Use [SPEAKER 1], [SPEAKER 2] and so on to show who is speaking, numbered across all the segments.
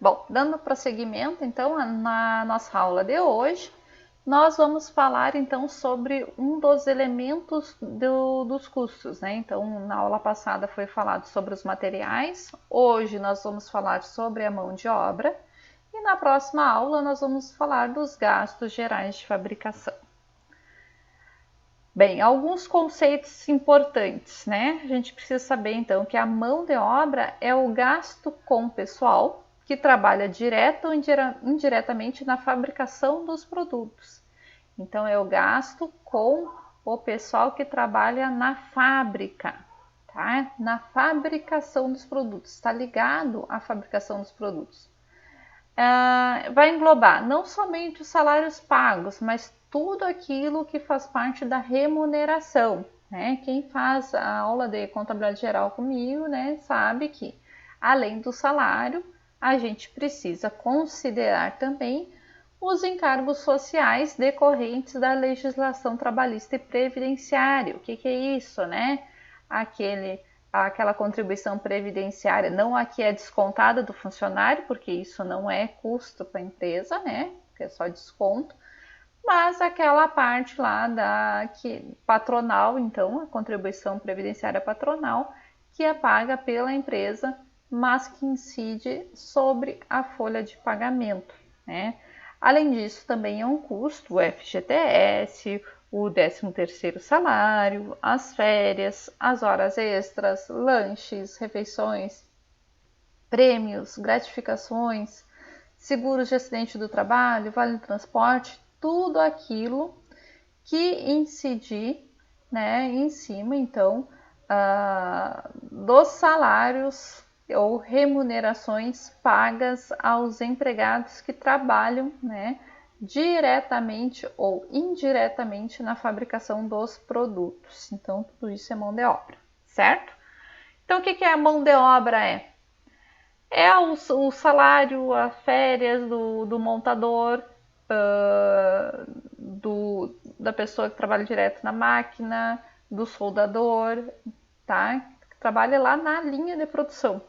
[SPEAKER 1] Bom, dando prosseguimento, então, na nossa aula de hoje, nós vamos falar, então, sobre um dos elementos dos custos, né? Então, na aula passada foi falado sobre os materiais, hoje nós vamos falar sobre a mão de obra e na próxima aula nós vamos falar dos gastos gerais de fabricação. Bem, alguns conceitos importantes, né? A gente precisa saber, então, que a mão de obra é o gasto com pessoal que trabalha direto ou indiretamente na fabricação dos produtos. Então, é o gasto com o pessoal que trabalha na fábrica, tá? Na fabricação dos produtos, está ligado à fabricação dos produtos. Vai englobar não somente os salários pagos, mas tudo aquilo que faz parte da remuneração, né? Quem faz a aula de contabilidade geral comigo, né, sabe que além do salário, a gente precisa considerar também os encargos sociais decorrentes da legislação trabalhista e previdenciária. O que é isso, né? Aquela contribuição previdenciária, não a que é descontada do funcionário, porque isso não é custo para a empresa, né? Que é só desconto, mas aquela parte lá patronal, então, a contribuição previdenciária patronal, que é paga pela empresa, mas que incide sobre a folha de pagamento, né? Além disso, também é um custo o FGTS, o 13º salário, as férias, as horas extras, lanches, refeições, prêmios, gratificações, seguros de acidente do trabalho, vale de transporte, tudo aquilo que incidir, né, em cima, então, dos salários ou remunerações pagas aos empregados que trabalham, né, diretamente ou indiretamente na fabricação dos produtos. Então, tudo isso é mão de obra, certo? Então, o que a mão de obra é? É o salário, as férias do montador, da pessoa que trabalha direto na máquina, do soldador, tá? Que trabalha lá na linha de produção.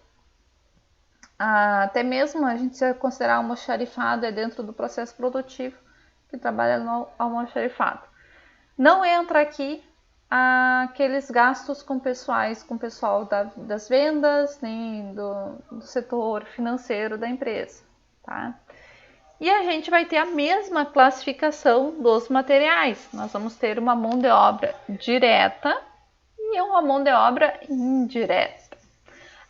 [SPEAKER 1] Até mesmo a gente se considerar almoxarifado é dentro do processo produtivo que trabalha no almoxarifado. Não entra aqui aqueles gastos com pessoal das vendas, nem do setor financeiro da empresa, tá? E a gente vai ter a mesma classificação dos materiais. Nós vamos ter uma mão de obra direta e uma mão de obra indireta.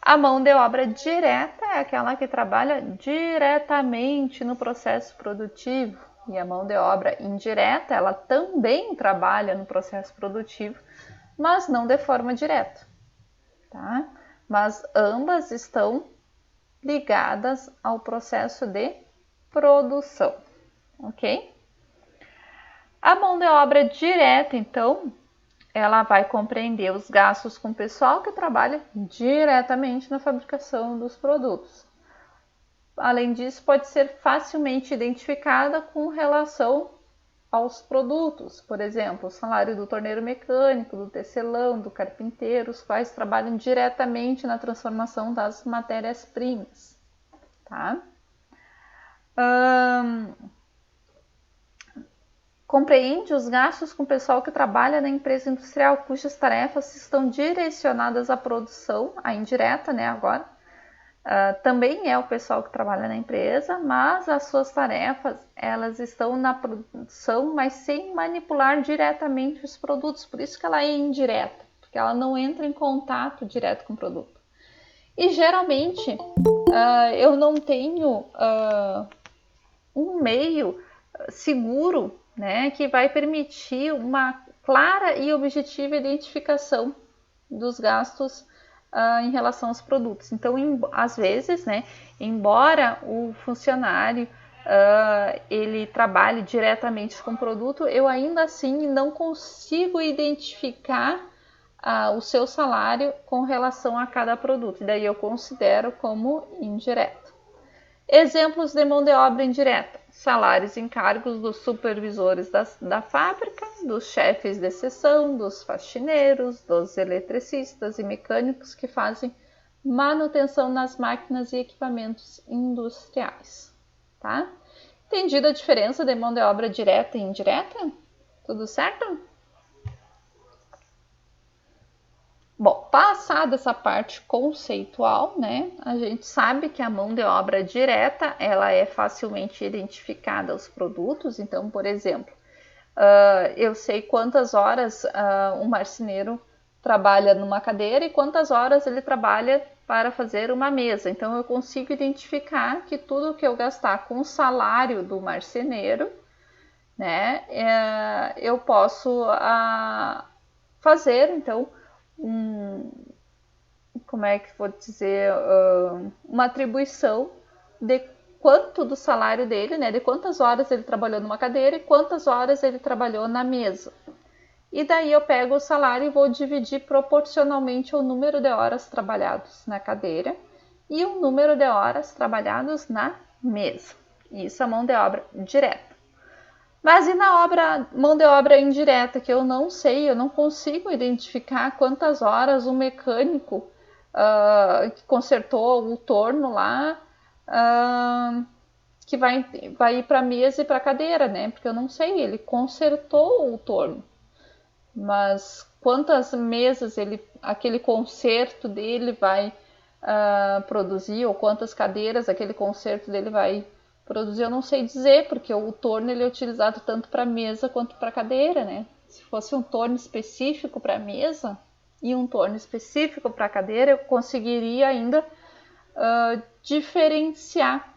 [SPEAKER 1] A mão de obra direta é aquela que trabalha diretamente no processo produtivo. E a mão de obra indireta, ela também trabalha no processo produtivo, mas não de forma direta, tá? Mas ambas estão ligadas ao processo de produção, ok? A mão de obra direta, então, ela vai compreender os gastos com o pessoal que trabalha diretamente na fabricação dos produtos. Além disso, pode ser facilmente identificada com relação aos produtos, por exemplo, o salário do torneiro mecânico, do tecelão, do carpinteiro, os quais trabalham diretamente na transformação das matérias-primas, tá? Compreende os gastos com o pessoal que trabalha na empresa industrial, cujas tarefas estão direcionadas à produção, a indireta, né, agora. Também é o pessoal que trabalha na empresa, mas as suas tarefas, elas estão na produção, mas sem manipular diretamente os produtos, por isso que ela é indireta, porque ela não entra em contato direto com o produto. E geralmente, eu não tenho um meio seguro, né, que vai permitir uma clara e objetiva identificação dos gastos em relação aos produtos. Então, às vezes, né, embora o funcionário ele trabalhe diretamente com o produto, eu ainda assim não consigo identificar o seu salário com relação a cada produto. Daí eu considero como indireto. Exemplos de mão de obra indireta: salários e encargos dos supervisores da fábrica, dos chefes de seção, dos faxineiros, dos eletricistas e mecânicos que fazem manutenção nas máquinas e equipamentos industriais, tá? Entendida a diferença de mão de obra direta e indireta? Tudo certo? Bom, passada essa parte conceitual, né, a gente sabe que a mão de obra direta, ela é facilmente identificada aos produtos. Então, por exemplo, eu sei quantas horas um marceneiro trabalha numa cadeira e quantas horas ele trabalha para fazer uma mesa. Então, eu consigo identificar que tudo que eu gastar com o salário do marceneiro, né, eu posso fazer, então, como é que vou dizer, uma atribuição de quanto do salário dele, né, de quantas horas ele trabalhou numa cadeira e quantas horas ele trabalhou na mesa. E daí eu pego o salário e vou dividir proporcionalmente o número de horas trabalhadas na cadeira e o número de horas trabalhadas na mesa. Isso é mão de obra direta. Mas e na mão de obra indireta, que eu não sei, eu não consigo identificar quantas horas o mecânico que consertou o torno lá, que vai ir para a mesa e para a cadeira, né? Porque eu não sei, ele consertou o torno. Mas quantas mesas aquele conserto dele vai produzir, ou quantas cadeiras aquele conserto dele vai produzir, eu não sei dizer, porque o torno ele é utilizado tanto para mesa quanto para cadeira, né? Se fosse um torno específico para mesa e um torno específico para cadeira, eu conseguiria ainda diferenciar.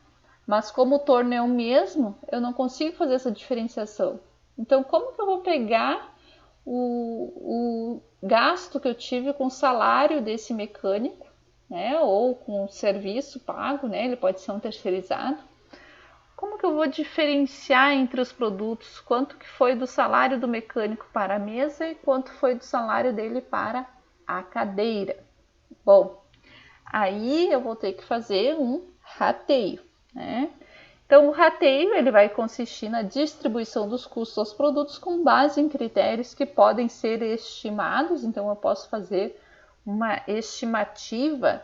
[SPEAKER 1] Mas como o torno é o mesmo, eu não consigo fazer essa diferenciação. Então, como que eu vou pegar o gasto que eu tive com o salário desse mecânico, né, ou com o serviço pago, né, ele pode ser um terceirizado? Como que eu vou diferenciar entre os produtos quanto que foi do salário do mecânico para a mesa e quanto foi do salário dele para a cadeira? Bom, aí eu vou ter que fazer um rateio, né? Então, o rateio ele vai consistir na distribuição dos custos aos produtos com base em critérios que podem ser estimados. Então, eu posso fazer uma estimativa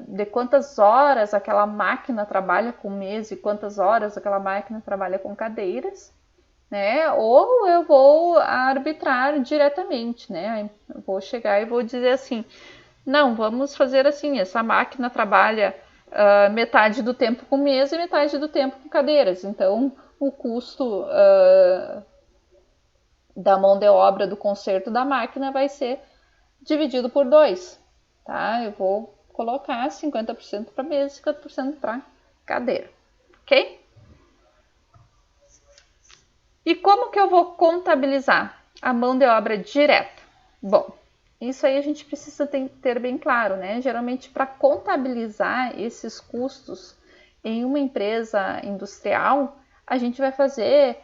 [SPEAKER 1] de quantas horas aquela máquina trabalha com mesa e quantas horas aquela máquina trabalha com cadeiras, né? Ou eu vou arbitrar diretamente, né? Eu vou chegar e vou dizer assim, não, vamos fazer assim, essa máquina trabalha metade do tempo com mesa e metade do tempo com cadeiras. Então, o custo da mão de obra do conserto da máquina vai ser dividido por 2. Tá? Eu vou colocar 50% para mesa e 50% para cadeira. Ok? E como que eu vou contabilizar a mão de obra direta? Bom, isso aí a gente precisa ter bem claro, né? Geralmente, para contabilizar esses custos em uma empresa industrial, a gente vai fazer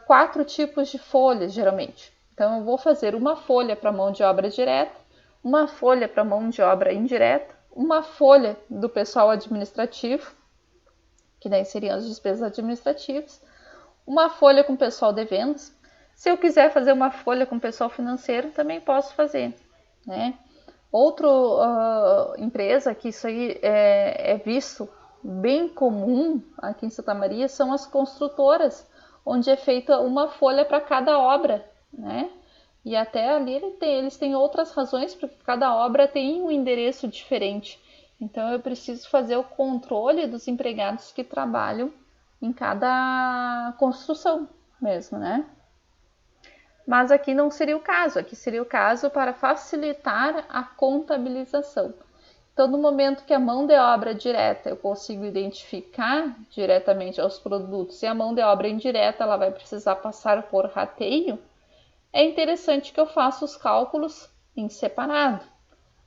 [SPEAKER 1] 4 tipos de folhas, geralmente. Então, eu vou fazer uma folha para mão de obra direta, uma folha para mão de obra indireta, uma folha do pessoal administrativo, que daí seriam as despesas administrativas, uma folha com o pessoal de vendas. Se eu quiser fazer uma folha com o pessoal financeiro, também posso fazer, né? Outra empresa que isso aí é visto bem comum aqui em Santa Maria são as construtoras, onde é feita uma folha para cada obra, né? E até ali eles têm outras razões, porque cada obra tem um endereço diferente. Então eu preciso fazer o controle dos empregados que trabalham em cada construção mesmo, né? Mas aqui não seria o caso, aqui seria o caso para facilitar a contabilização. Então, no momento que a mão de obra direta eu consigo identificar diretamente aos produtos e a mão de obra indireta ela vai precisar passar por rateio, é interessante que eu faça os cálculos em separado.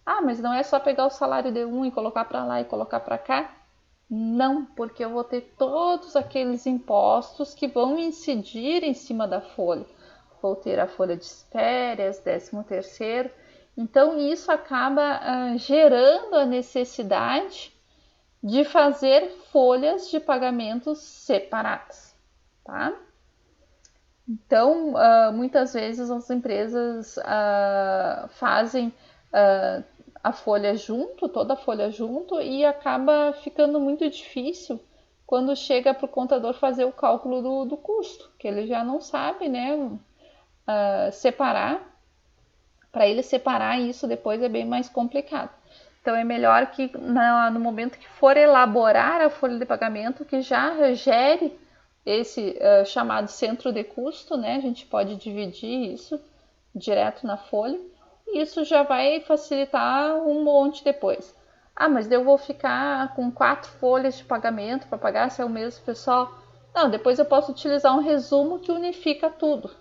[SPEAKER 1] Ah, mas não é só pegar o salário de um e colocar para lá e colocar para cá? Não, porque eu vou ter todos aqueles impostos que vão incidir em cima da folha. Vou ter a folha de férias, 13º. Então, isso acaba gerando a necessidade de fazer folhas de pagamentos separadas, tá? Então, muitas vezes as empresas fazem a folha junto, toda a folha junto, e acaba ficando muito difícil quando chega para o contador fazer o cálculo do custo, que ele já não sabe, né, separar. Para ele separar isso depois é bem mais complicado. Então é melhor que no momento que for elaborar a folha de pagamento, que já gere esse chamado centro de custo, né? A gente pode dividir isso direto na folha. E isso já vai facilitar um monte depois. Ah, mas eu vou ficar com 4 folhas de pagamento para pagar se é o mesmo pessoal. Não, depois eu posso utilizar um resumo que unifica tudo,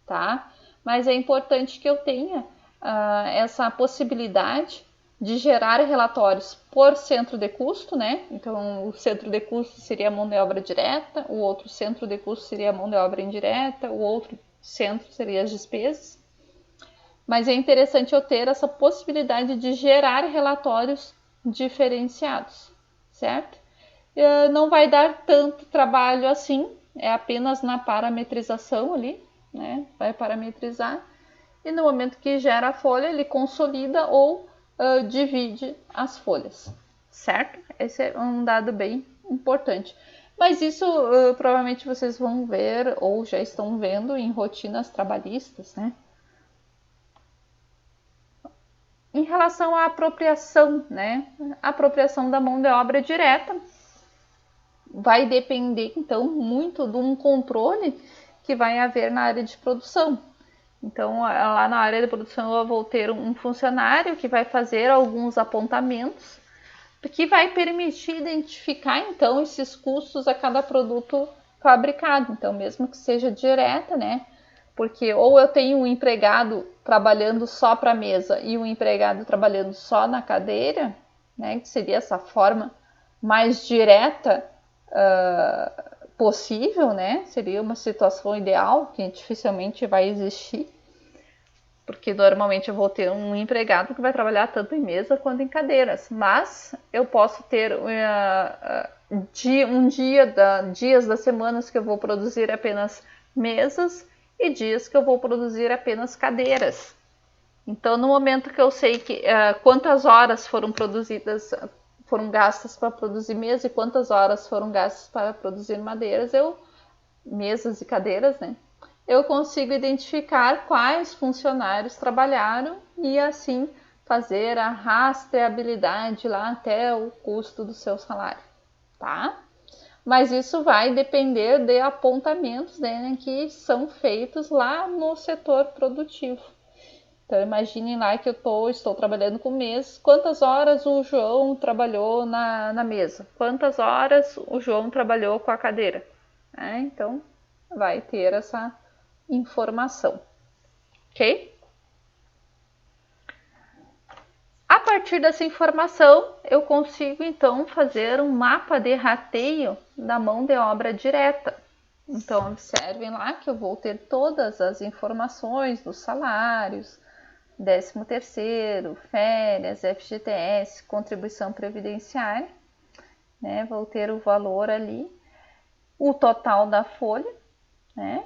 [SPEAKER 1] tá? Mas é importante que eu tenha essa possibilidade de gerar relatórios por centro de custo, né? Então, o centro de custo seria a mão de obra direta, o outro centro de custo seria a mão de obra indireta, o outro centro seria as despesas. Mas é interessante eu ter essa possibilidade de gerar relatórios diferenciados, certo? Não vai dar tanto trabalho assim, é apenas na parametrização ali, né? Vai parametrizar e no momento que gera a folha, ele consolida ou divide as folhas, certo? Esse é um dado bem importante. Mas isso provavelmente vocês vão ver ou já estão vendo em rotinas trabalhistas, né? Em relação à apropriação, né? A apropriação da mão de obra direta vai depender, então, muito de um controle que vai haver na área de produção. Então, lá na área de produção, eu vou ter um funcionário que vai fazer alguns apontamentos, que vai permitir identificar, então, esses custos a cada produto fabricado. Então, mesmo que seja direta, né? Porque ou eu tenho um empregado trabalhando só para a mesa e um empregado trabalhando só na cadeira, né? Que seria essa forma mais direta possível, né? Seria uma situação ideal, que dificilmente vai existir, porque normalmente eu vou ter um empregado que vai trabalhar tanto em mesa quanto em cadeiras, mas eu posso ter dias das semanas que eu vou produzir apenas mesas e dias que eu vou produzir apenas cadeiras. Então, no momento que eu sei que quantas horas foram gastas para produzir mesa e quantas horas foram gastas para produzir mesas e cadeiras, né? Eu consigo identificar quais funcionários trabalharam e assim fazer a rastreabilidade lá até o custo do seu salário, tá? Mas isso vai depender de apontamentos, né, que são feitos lá no setor produtivo. Então, imaginem lá que estou trabalhando com mesa. Quantas horas o João trabalhou na mesa? Quantas horas o João trabalhou com a cadeira? Então, vai ter essa informação, ok? A partir dessa informação, eu consigo então fazer um mapa de rateio da mão de obra direta. Então, observem lá que eu vou ter todas as informações dos salários, 13º, férias, FGTS, contribuição previdenciária, né? Vou ter o valor ali, o total da folha, né?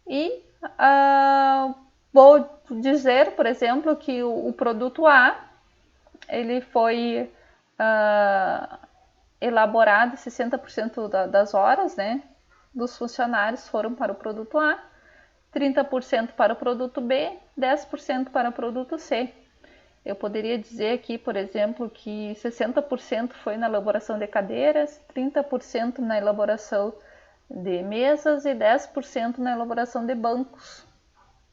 [SPEAKER 1] E vou dizer, por exemplo, que o produto A ele foi elaborado 60% das horas, né, dos funcionários foram para o produto A, 30% para o produto B, 10% para o produto C. Eu poderia dizer aqui, por exemplo, que 60% foi na elaboração de cadeiras, 30% na elaboração de mesas e 10% na elaboração de bancos.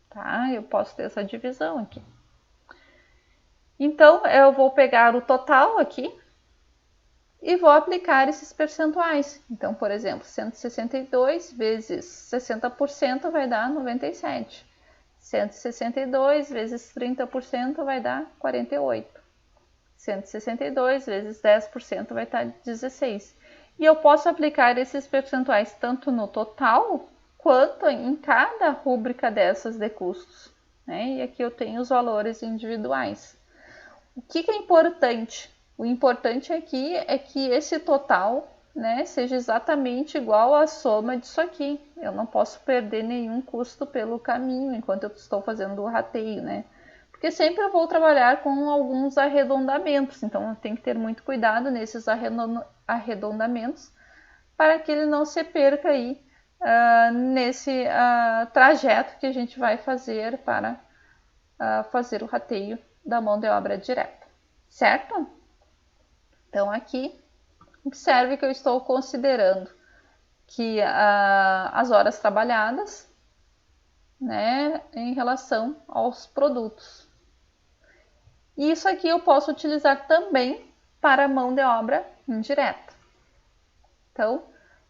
[SPEAKER 1] Tá? Eu posso ter essa divisão aqui. Então, eu vou pegar o total aqui e vou aplicar esses percentuais. Então, por exemplo, 162 vezes 60% vai dar 97. 162 vezes 30% vai dar 48. 162 vezes 10% vai dar 16. E eu posso aplicar esses percentuais tanto no total quanto em cada rúbrica dessas de custos, né? E aqui eu tenho os valores individuais. O que é importante? O importante aqui é que esse total, né, seja exatamente igual à soma disso aqui. Eu não posso perder nenhum custo pelo caminho enquanto eu estou fazendo o rateio, né? porque sempre eu vou trabalhar com alguns arredondamentos, então eu tenho que ter muito cuidado nesses arredondamentos para que ele não se perca aí nesse trajeto que a gente vai fazer para fazer o rateio da mão de obra direta, certo? Então aqui, observe que eu estou considerando que as horas trabalhadas, né, em relação aos produtos. E isso aqui eu posso utilizar também para a mão de obra indireta. Então,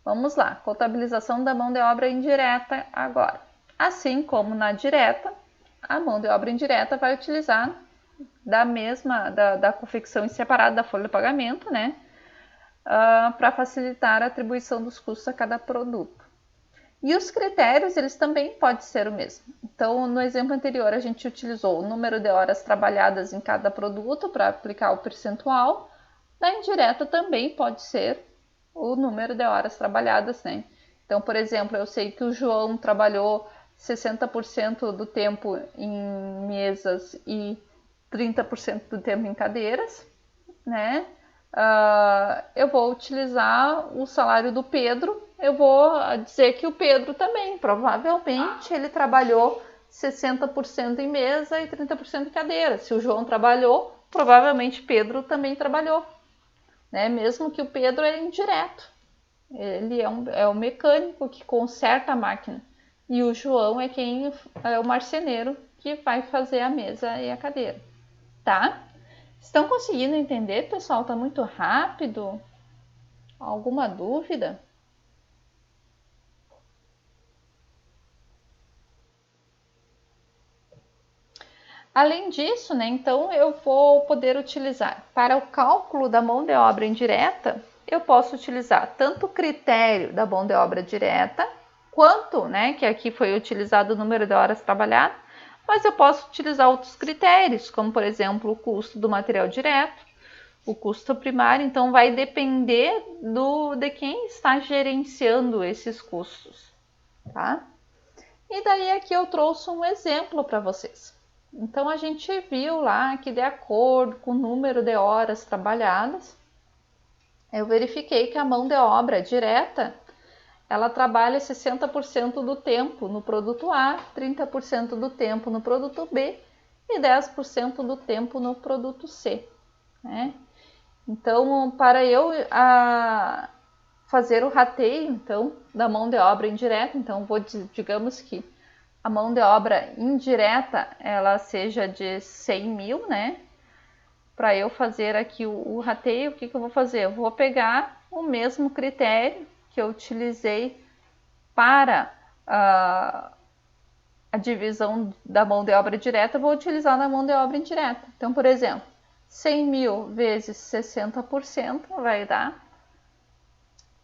[SPEAKER 1] vamos lá, contabilização da mão de obra indireta agora. Assim como na direta, a mão de obra indireta vai utilizar da confecção em separado da folha de pagamento, né? Para facilitar a atribuição dos custos a cada produto. E os critérios, eles também podem ser o mesmo. Então, no exemplo anterior, a gente utilizou o número de horas trabalhadas em cada produto para aplicar o percentual. Na indireta também pode ser o número de horas trabalhadas, né? Então, por exemplo, eu sei que o João trabalhou 60% do tempo em mesas e 30% do tempo em cadeiras, né? Eu vou utilizar o salário do Pedro, eu vou dizer que o Pedro também, provavelmente ele trabalhou 60% em mesa e 30% em cadeira. Se o João trabalhou, provavelmente Pedro também trabalhou, né? Mesmo que o Pedro é indireto, ele é o mecânico que conserta a máquina e o João é o marceneiro que vai fazer a mesa e a cadeira, tá? Estão conseguindo entender, pessoal? Tá muito rápido? Alguma dúvida? Além disso, né, então eu vou poder utilizar para o cálculo da mão de obra indireta, eu posso utilizar tanto o critério da mão de obra direta, quanto, né, que aqui foi utilizado o número de horas trabalhadas, mas eu posso utilizar outros critérios, como por exemplo o custo do material direto, o custo primário, então vai depender de quem está gerenciando esses custos, tá? E daí aqui eu trouxe um exemplo para vocês. Então a gente viu lá que de acordo com o número de horas trabalhadas, eu verifiquei que a mão de obra direta, ela trabalha 60% do tempo no produto A, 30% do tempo no produto B e 10% do tempo no produto C, né? Então, para eu fazer o rateio, então, da mão de obra indireta, então digamos que a mão de obra indireta ela seja de 100 mil, né? Para eu fazer aqui o rateio, o que eu vou fazer? Eu vou pegar o mesmo critério que eu utilizei para a divisão da mão de obra direta, eu vou utilizar na mão de obra indireta. Então, por exemplo, 100 mil vezes 60% vai dar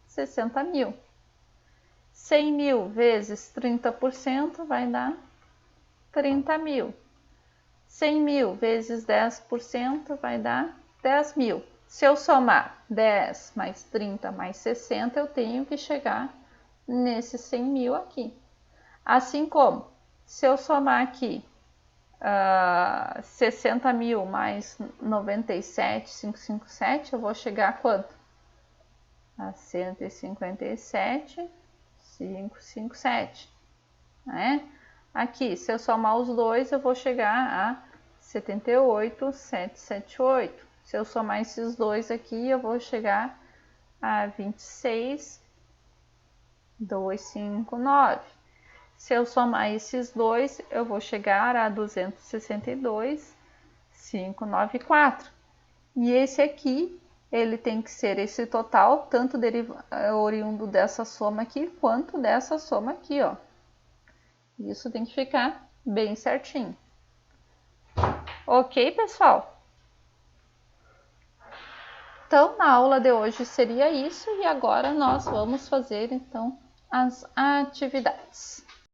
[SPEAKER 1] 60 mil. 100 mil vezes 30% vai dar 30 mil. 100 mil vezes 10% vai dar 10 mil. Se eu somar 10 mais 30 mais 60, eu tenho que chegar nesses 100 mil aqui. Assim como, se eu somar aqui 60 mil mais 97,557, eu vou chegar a quanto? A 157,557, né? Aqui, se eu somar os dois, eu vou chegar a 78,778. Se eu somar esses dois aqui, eu vou chegar a 26,259. Se eu somar esses dois, eu vou chegar a 262,594. E esse aqui, ele tem que ser esse total, tanto oriundo dessa soma aqui, quanto dessa soma aqui, ó. Isso tem que ficar bem certinho. Ok, pessoal? Então, na aula de hoje seria isso e agora nós vamos fazer, então, as atividades.